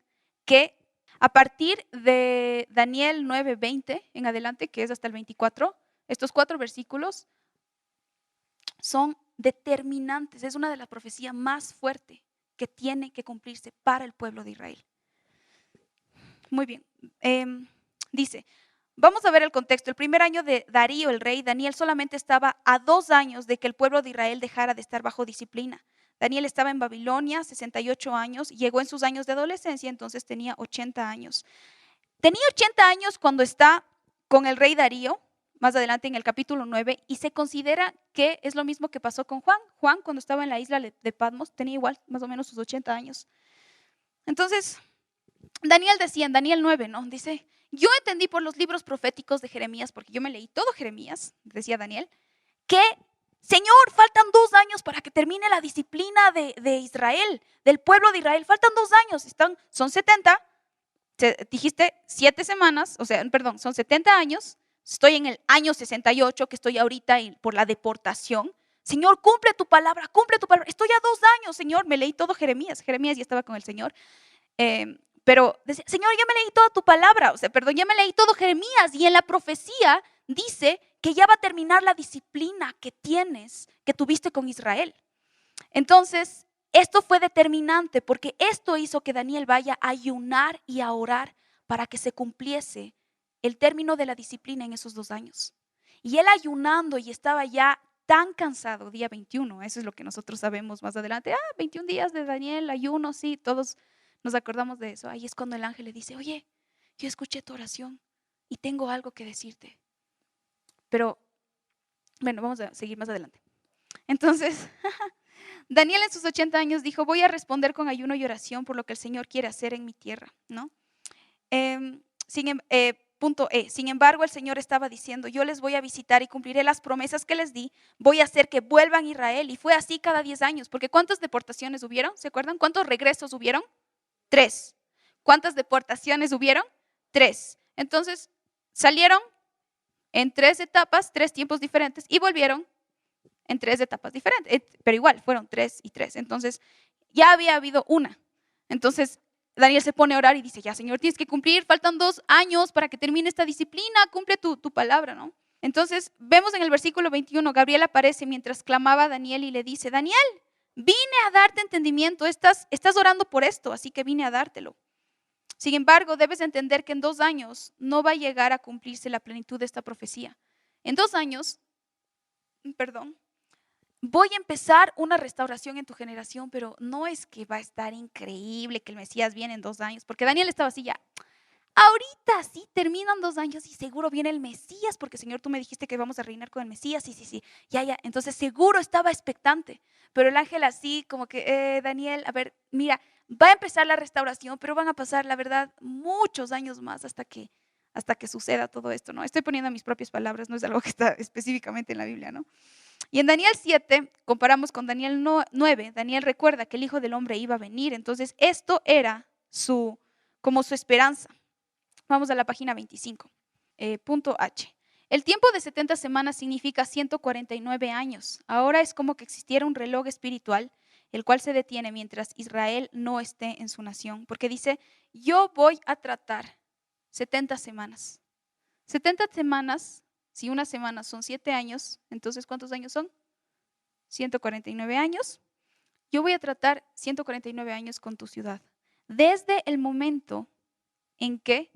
que a partir de Daniel 9:20 en adelante, que es hasta el 24, estos 4 versículos son determinantes. Es una de las profecías más fuertes que tiene que cumplirse para el pueblo de Israel. Muy bien. Dice, vamos a ver el contexto. El primer año de Darío, el rey, Daniel solamente estaba a 2 años de que el pueblo de Israel dejara de estar bajo disciplina. Daniel estaba en Babilonia, 68 años, llegó en sus años de adolescencia, entonces tenía 80 años. Tenía 80 años cuando está con el rey Darío, más adelante en el capítulo 9, y se considera que es lo mismo que pasó con Juan. Juan, cuando estaba en la isla de Patmos, tenía igual más o menos sus 80 años. Entonces, Daniel decía en Daniel 9, ¿no? Dice, yo entendí por los libros proféticos de Jeremías, porque yo me leí todo Jeremías, decía Daniel, que, Señor, faltan 2 años para que termine la disciplina de Israel, del pueblo de Israel. Faltan 2 años, son 70, dijiste 7 semanas, son 70 años. Estoy en el año 68, que estoy ahorita por la deportación. Señor, cumple tu palabra, cumple tu palabra. Estoy a 2 años, Señor. Me leí todo Jeremías. Jeremías ya estaba con el Señor. Pero decía, Señor, ya me leí toda tu palabra, ya me leí todo Jeremías, y en la profecía dice que ya va a terminar la disciplina que tuviste con Israel. Entonces, esto fue determinante porque esto hizo que Daniel vaya a ayunar y a orar para que se cumpliese el término de la disciplina en esos 2 años. Y él ayunando y estaba ya tan cansado, día 21, eso es lo que nosotros sabemos más adelante, 21 días de Daniel, ayuno, sí, todos nos acordamos de eso. Ahí es cuando el ángel le dice, oye, yo escuché tu oración y tengo algo que decirte. Pero, bueno, vamos a seguir más adelante. Entonces, Daniel en sus 80 años dijo, voy a responder con ayuno y oración por lo que el Señor quiere hacer en mi tierra, ¿no? Punto E. Sin embargo, el Señor estaba diciendo, yo les voy a visitar y cumpliré las promesas que les di, voy a hacer que vuelvan a Israel. Y fue así cada 10 años, porque ¿cuántas deportaciones hubieron? ¿Se acuerdan? ¿Cuántos regresos hubieron? 3. ¿Cuántas deportaciones hubieron? 3. Entonces, salieron en 3 etapas, 3 tiempos diferentes, y volvieron en 3 etapas diferentes, pero igual fueron 3 y 3. Entonces, ya había habido una. Entonces, Daniel se pone a orar y dice, ya, Señor, tienes que cumplir, faltan 2 años para que termine esta disciplina, cumple tu palabra, ¿no? Entonces, vemos en el versículo 21, Gabriel aparece mientras clamaba a Daniel y le dice, Daniel, vine a darte entendimiento, estás orando por esto, así que vine a dártelo. Sin embargo, debes entender que en 2 años no va a llegar a cumplirse la plenitud de esta profecía. En 2 años, voy a empezar una restauración en tu generación, pero no es que va a estar increíble que el Mesías viene en 2 años, porque Daniel estaba así ya, ahorita sí, terminan 2 años y seguro viene el Mesías, porque Señor, tú me dijiste que vamos a reinar con el Mesías, sí, ya, entonces seguro estaba expectante, pero el ángel así como que, Daniel, a ver, mira, va a empezar la restauración, pero van a pasar, la verdad, muchos años más hasta que suceda todo esto, ¿no? Estoy poniendo mis propias palabras, no es algo que está específicamente en la Biblia, ¿no? Y en Daniel 7, comparamos con Daniel 9, Daniel recuerda que el Hijo del Hombre iba a venir, entonces esto era como su esperanza. Vamos a la página 25, punto H. El tiempo de 70 semanas significa 149 años. Ahora es como que existiera un reloj espiritual, el cual se detiene mientras Israel no esté en su nación. Porque dice, yo voy a tratar 70 semanas. 70 semanas, si una semana son 7 años, entonces ¿cuántos años son? 149 años. Yo voy a tratar 149 años con tu ciudad. Desde el momento en que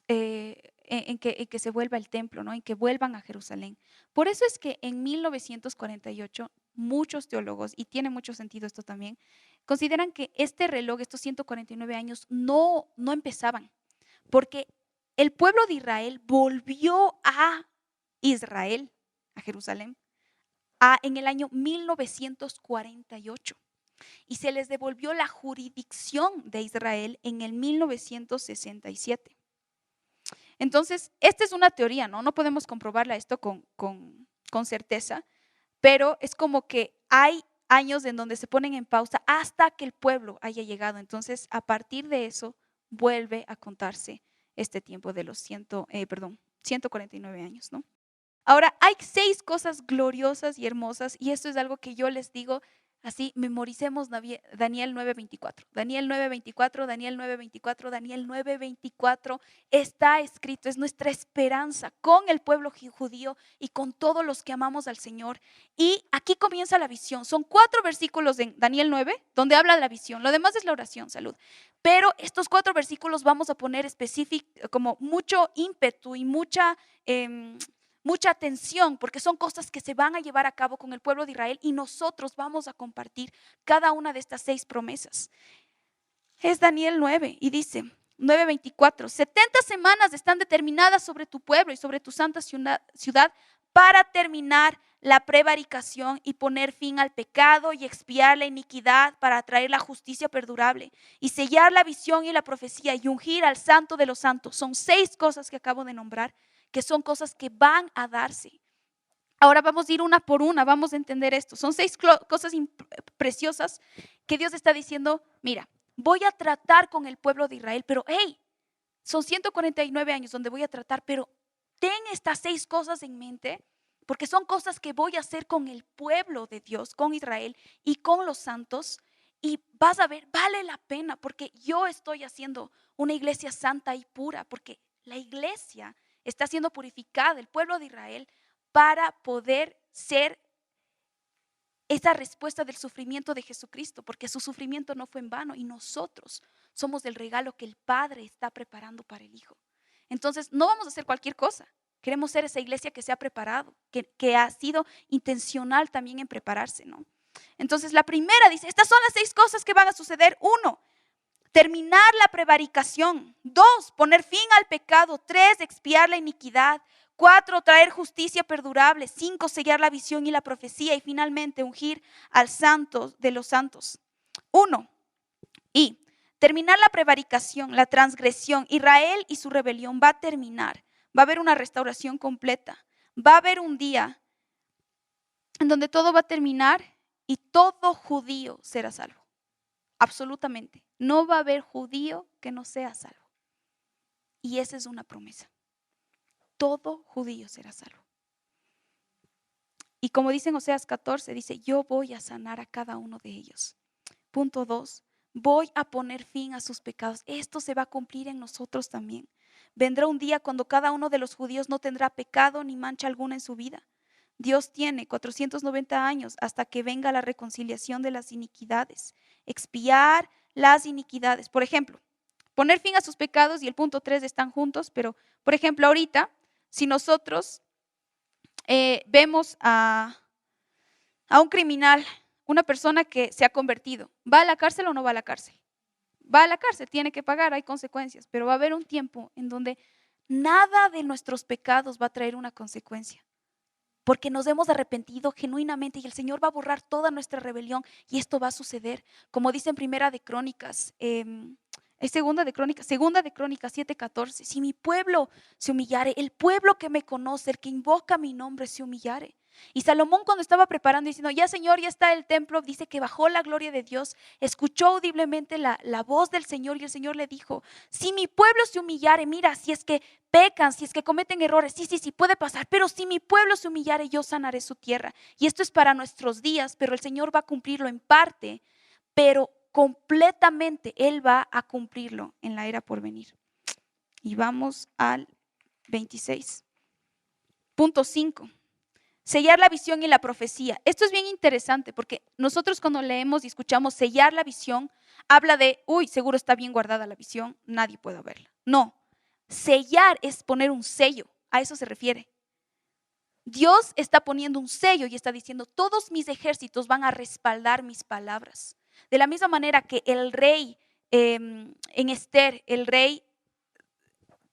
en que se vuelva el templo, ¿no? En que vuelvan a Jerusalén. Por eso es que en 1948 muchos teólogos, y tiene mucho sentido esto también, consideran que este reloj, estos 149 años, no empezaban, porque el pueblo de Israel volvió a Israel, a Jerusalén, en el año 1948 y se les devolvió la jurisdicción de Israel en el 1967. Entonces, esta es una teoría, ¿no? No podemos comprobarla esto con certeza, pero es como que hay años en donde se ponen en pausa hasta que el pueblo haya llegado. Entonces, a partir de eso, vuelve a contarse este tiempo de los 149 años, ¿no? Ahora, hay 6 cosas gloriosas y hermosas, y esto es algo que yo les digo así, memoricemos Daniel 9:24. Daniel 9:24, Daniel 9:24, Daniel 9:24 está escrito, es nuestra esperanza con el pueblo judío y con todos los que amamos al Señor. Y aquí comienza la visión. Son 4 versículos de Daniel 9 donde habla de la visión. Lo demás es la oración, salud. Pero estos 4 versículos vamos a poner específico, como mucho ímpetu y mucha atención, porque son cosas que se van a llevar a cabo con el pueblo de Israel y nosotros vamos a compartir cada una de estas 6 promesas. Es Daniel 9 y dice 9:24, 70 semanas están determinadas sobre tu pueblo y sobre tu santa ciudad para terminar la prevaricación y poner fin al pecado y expiar la iniquidad para traer la justicia perdurable y sellar la visión y la profecía y ungir al santo de los santos. Son 6 cosas que acabo de nombrar, que son cosas que van a darse. Ahora vamos a ir una por una, vamos a entender esto. Son 6 cosas preciosas que Dios está diciendo, mira, voy a tratar con el pueblo de Israel, pero hey, son 149 años donde voy a tratar, pero ten estas 6 cosas en mente, porque son cosas que voy a hacer con el pueblo de Dios, con Israel y con los santos, y vas a ver, vale la pena, porque yo estoy haciendo una iglesia santa y pura, porque la iglesia está siendo purificada, el pueblo de Israel, para poder ser esa respuesta del sufrimiento de Jesucristo, porque su sufrimiento no fue en vano y nosotros somos el regalo que el Padre está preparando para el Hijo. Entonces, no vamos a hacer cualquier cosa. Queremos ser esa iglesia que se ha preparado, que ha sido intencional también en prepararse, ¿no? Entonces, la primera dice, estas son las 6 cosas que van a suceder. 1, terminar la prevaricación. 2, poner fin al pecado. 3, expiar la iniquidad. 4, traer justicia perdurable. 5, sellar la visión y la profecía. Y finalmente, ungir al santo de los santos. 1. Y terminar la prevaricación, la transgresión. Israel y su rebelión va a terminar. Va a haber una restauración completa. Va a haber un día en donde todo va a terminar y todo judío será salvo. Absolutamente. No va a haber judío que no sea salvo. Y esa es una promesa. Todo judío será salvo. Y como dice en Oseas 14, dice, yo voy a sanar a cada uno de ellos. Punto 2, voy a poner fin a sus pecados. Esto se va a cumplir en nosotros también. Vendrá un día cuando cada uno de los judíos no tendrá pecado ni mancha alguna en su vida. Dios tiene 490 años hasta que venga la reconciliación de las iniquidades, expiar las iniquidades. Por ejemplo, poner fin a sus pecados y el punto 3 están juntos, pero por ejemplo ahorita, si nosotros vemos a un criminal, una persona que se ha convertido, ¿va a la cárcel o no va a la cárcel? va a la cárcel, tiene que pagar, hay consecuencias, pero va a haber un tiempo en donde nada de nuestros pecados va a traer una consecuencia, porque nos hemos arrepentido genuinamente y el Señor va a borrar toda nuestra rebelión y esto va a suceder, como dice en Primera de Crónicas, es Segunda de Crónicas 7:14, si mi pueblo se humillare, el pueblo que me conoce, el que invoca mi nombre se humillare. Y Salomón, cuando estaba preparando diciendo, ya Señor, ya está el templo, dice que bajó la gloria de Dios, escuchó audiblemente la voz del Señor y el Señor le dijo, si mi pueblo se humillare, mira, si es que pecan, si es que cometen errores, sí, puede pasar, pero si mi pueblo se humillare, yo sanaré su tierra. Y esto es para nuestros días, pero el Señor va a cumplirlo en parte, pero completamente Él va a cumplirlo en la era por venir. Y vamos al 26. Punto 5. Sellar la visión y la profecía. Esto es bien interesante porque nosotros cuando leemos y escuchamos sellar la visión, habla de, uy, seguro está bien guardada la visión, nadie puede verla. No, sellar es poner un sello, a eso se refiere. Dios está poniendo un sello y está diciendo, todos mis ejércitos van a respaldar mis palabras. De la misma manera que el rey, en Esther, el rey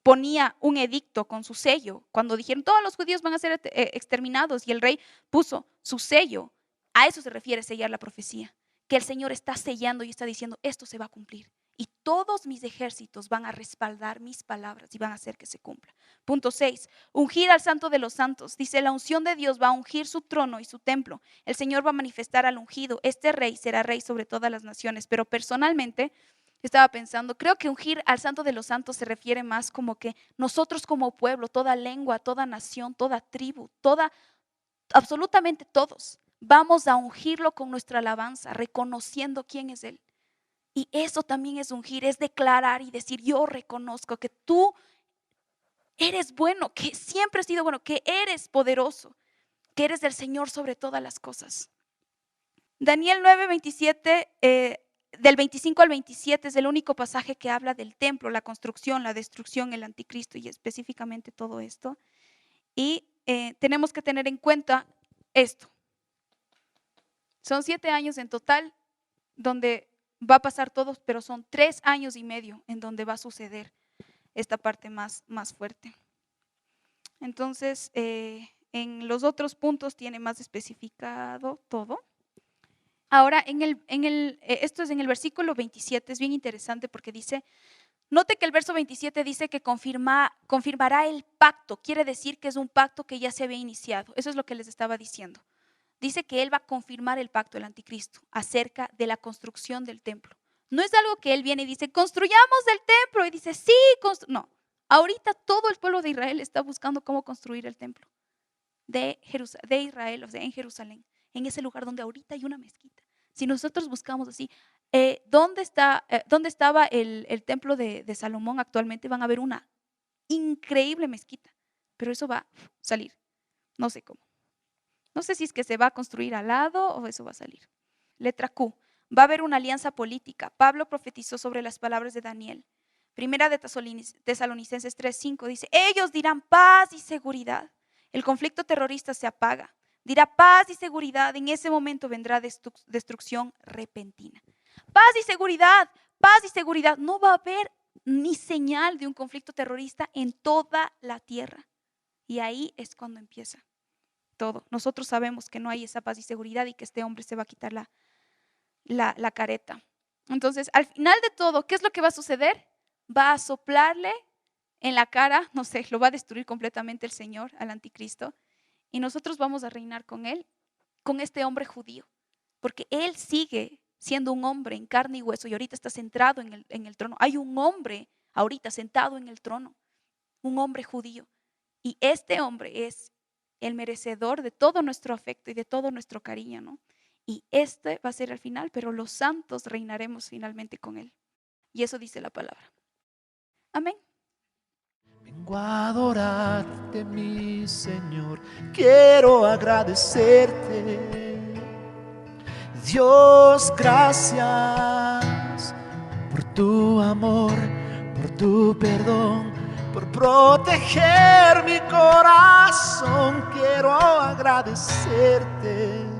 ponía un edicto con su sello. Cuando dijeron todos los judíos van a ser exterminados y el rey puso su sello, a eso se refiere sellar la profecía, que el Señor está sellando y está diciendo esto se va a cumplir y todos mis ejércitos van a respaldar mis palabras y van a hacer que se cumpla. Punto 6, ungir al santo de los santos. Dice, la unción de Dios va a ungir su trono y su templo. El Señor va a manifestar al ungido. Este rey será rey sobre todas las naciones, pero personalmente estaba pensando, creo que ungir al santo de los santos se refiere más como que nosotros como pueblo, toda lengua, toda nación, toda tribu, absolutamente todos, vamos a ungirlo con nuestra alabanza, reconociendo quién es Él. Y eso también es ungir, es declarar y decir, yo reconozco que tú eres bueno, que siempre has sido bueno, que eres poderoso, que eres el Señor sobre todas las cosas. Daniel 9:27, del 25 al 27 es el único pasaje que habla del templo, la construcción, la destrucción, el anticristo y específicamente todo esto. Y tenemos que tener en cuenta esto. Son 7 años en total donde va a pasar todo, pero son 3 años y medio en donde va a suceder esta parte más fuerte. Entonces, en los otros puntos tiene más especificado todo. Ahora, esto es en el versículo 27, es bien interesante porque dice, note que el verso 27 dice que confirmará el pacto, quiere decir que es un pacto que ya se había iniciado, eso es lo que les estaba diciendo. Dice que Él va a confirmar el pacto, el anticristo, acerca de la construcción del templo. No es algo que Él viene y dice, construyamos el templo, y dice, sí, no. Ahorita todo el pueblo de Israel está buscando cómo construir el templo de Israel, o sea, en Jerusalén, en ese lugar donde ahorita hay una mezquita. Si nosotros buscamos así, ¿dónde estaba el templo de Salomón actualmente? Van a ver una increíble mezquita, pero eso va a salir, no sé cómo. No sé si es que se va a construir al lado o eso va a salir. Letra Q, va a haber una alianza política. Pablo profetizó sobre las palabras de Daniel. Primera de Tesalonicenses 3:5 dice, ellos dirán paz y seguridad. El conflicto terrorista se apaga. Dirá paz y seguridad. En ese momento vendrá destrucción repentina. Paz y seguridad, paz y seguridad. No va a haber ni señal de un conflicto terrorista en toda la tierra. Y ahí es cuando empieza todo. Nosotros sabemos que no hay esa paz y seguridad y que este hombre se va a quitar la careta. Entonces, al final de todo, ¿qué es lo que va a suceder? Va a soplarle en la cara, no sé, lo va a destruir completamente el Señor al anticristo y nosotros vamos a reinar con él, con este hombre judío, porque él sigue siendo un hombre en carne y hueso y ahorita está centrado en el trono. Hay un hombre ahorita sentado en el trono, un hombre judío, y este hombre es el merecedor de todo nuestro afecto y de todo nuestro cariño, ¿no? Y este va a ser el final, pero los santos reinaremos finalmente con él. Y eso dice la palabra. Amén. Vengo a adorarte, mi Señor, quiero agradecerte. Dios, gracias por tu amor, por tu perdón, por proteger mi corazón. Quiero agradecerte.